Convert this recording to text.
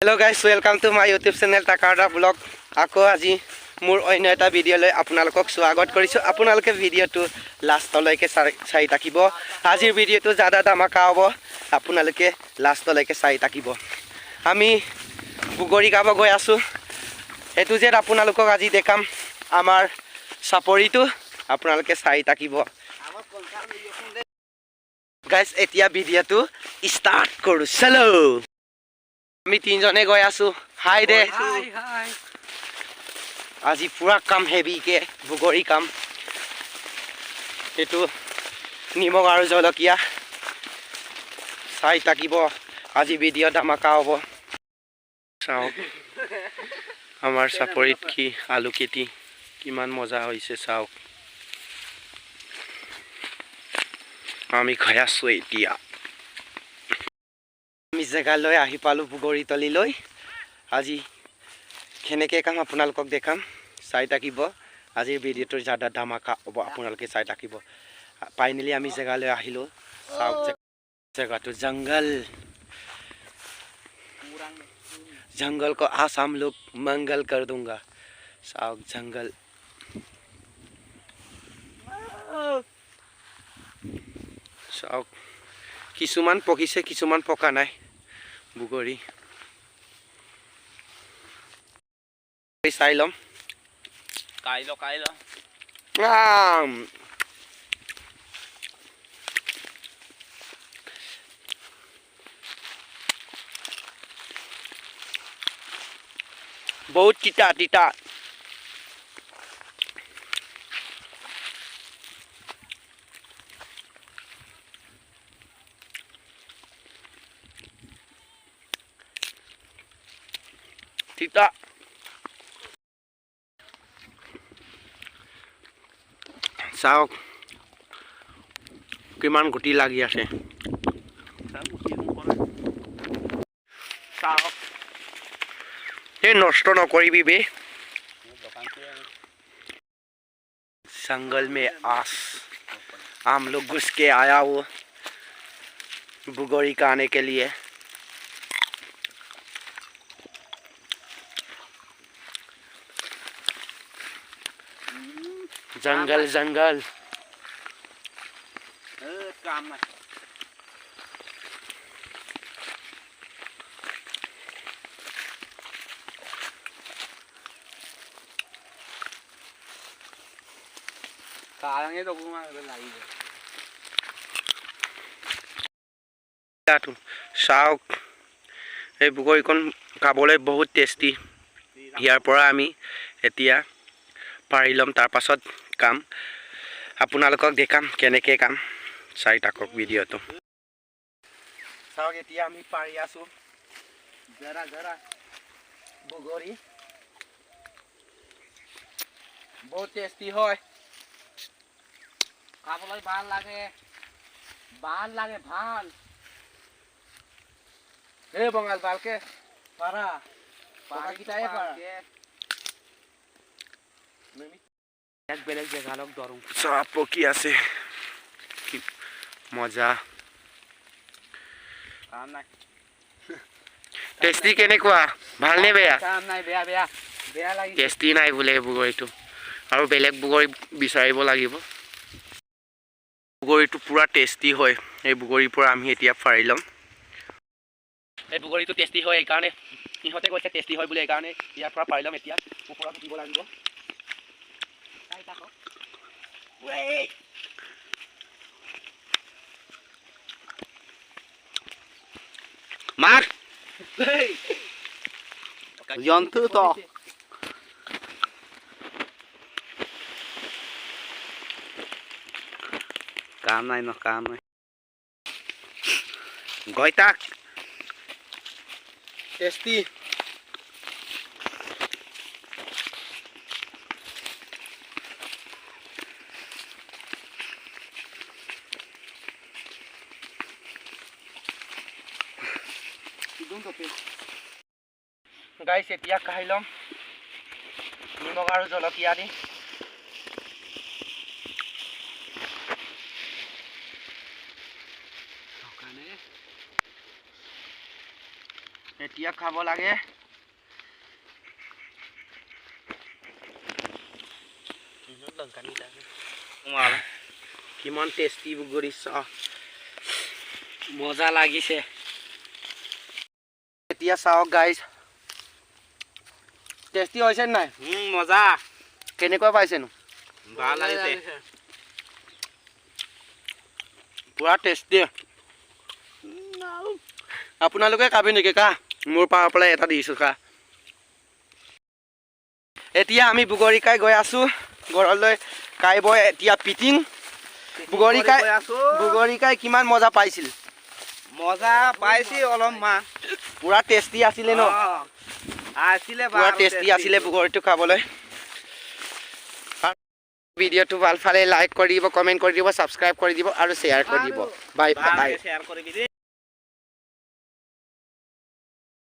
Hello guys, welcome to my YouTube channel Takarda Vlog. Ako আজি মোৰ অন্য এটা ভিডিও লৈ আপোনালোকক স্বাগত কৰিছো। আপোনালোকে ভিডিওটো লাষ্টলৈকে চাই থাকিব। আজিৰ ভিডিওটো জাদা ধামাকা হ'ব। আপোনালোকে লাষ্টলৈকে চাই থাকিব। আমি বুগৰি গাব গৈ আছো। এটো যে আপোনালোকক আজি দেখাম আমাৰ চাপৰিটো আপোনালোকে চাই থাকিব। গাইস এতিয়া ভিডিওটো স্টাৰ্ট কৰো। চলো। আমি তিনজনে গৈ আছো। হাই দে। হাই। আজি পুৰা কাম হেভি কে বুগৰি কাম। এটো নিমখ আৰু জলকীয়া চাই থাকিব। আজি ভিডিও ধামাকা হ'ব। চাও আমাৰ চাপৰিত কি আলু খেতি কিমান মজা হৈছে চাওক। আমি গৈ আছো এতিয়া। আমি জেগালৈ আহি পালো বুগৰি তলিলৈ। আজি কেনেকৈ কাম আপোনালোকক দেখাম চাই থাকিব। আজিৰ ভিডিওটোৰ জাদা ধামাকা হ'ব। আপোনালোকে চাই থাকিব। ফাইনেলি আমি জেগালৈ আহিলো। চাওক जगह जंगल जंगल को आज हम लोग मंगल कर दूंगा। साउक जंगल साउक किसुमान पकिसे किसुमान पका नाय बुगरी साइलम काइलो काइलो बहुत टीटा टीटा टीटा साওক किमान गुटी লাগি আছে साওক ये नष्ट न करिबी बे। जंगल में हम लोग घुस के आया वो बुगोरी का आने के लिए। जंगल जंगल काम कालांगे तो घुमा लगी साउक এই বুগৰিকণ খাবলৈ বহুত টেষ্টি। ইয়াৰ পৰা আমি এতিয়া পাৰি লম। তাৰ পাছত কাম আপোনালোকক দেখাম কেনেকৈ কাম চাই থাকক ভিডিওটো। চাওক এতিয়া আমি পাৰি আছো জৰা জৰা বুগৰি বহুত টেষ্টি হয়। খাবলৈ ভাল লাগে ভাল লাগে ভাল। এই বঙাল ভালকে পাৰা পাৰাকিটাই পাৰা এক বেলেগ জেগালক ধৰো। সব পকি আছে কি মজা। কাম নাই টেষ্টি কেনেকুৱা ভাল নে বেয়া? কাম নাই বেয়া বেয়া বেয়া লাগি টেষ্টি নাই বোলে বুগৰিটো আৰু বেলেগ বুগৰি বিচাৰিব লাগিব। বুগৰিটো পুৰা টেষ্টি হয়। এই বুগৰিৰ পৰা আমি এতিয়া ফাৰি লম। এই বুগৰিটো টেষ্টি হয় এই কাৰণে ইহঁতে কৈছে টেষ্টি হয় বুলি। এই কাৰণে ইয়াৰ পৰা পাৰি লম। এতিয়া ওপৰত দিব লাগিব। মাৰ যন্ত্র তো কাম নাই ন কাম নাই গইতাক টেষ্টি গাইছ এতিয়া খাই লম নিমখ আৰু জলকীয়া দি। এতিয়া খাব লাগে কিমান টেষ্টি বুগৰি চাহ মজা লাগিছে এতিয়া চাওক গাইজ টেষ্টি হৈছে নাই মজা কেনেকুৱা পাইছেনো ভাল লাগিছে পুৰা টেষ্টি আপোনালোকে খাবি নেকি কা মোৰ পাৰ পেলাই এটা দিছোঁ কা এতিয়া আমি বুগৰিকাই গৈ আছোঁ ঘৰলৈ কাইব এতিয়া পিটিং বুগৰিকাই কিমান মজা পাইছিল মজা পাইছি অলপমান পুৰা টেষ্টি আছিলে ন আছিলে পুৰা টেষ্টি আছিলে বুগৰিটো খাবলৈ ভিডিঅ'টো ভাল পালে লাইক কৰি দিব কমেণ্ট কৰি দিব ছাবস্ক্ৰাইব কৰি দিব আৰু শ্বেয়াৰ কৰি দিব বাই বাই শ্বেয়াৰ কৰিবি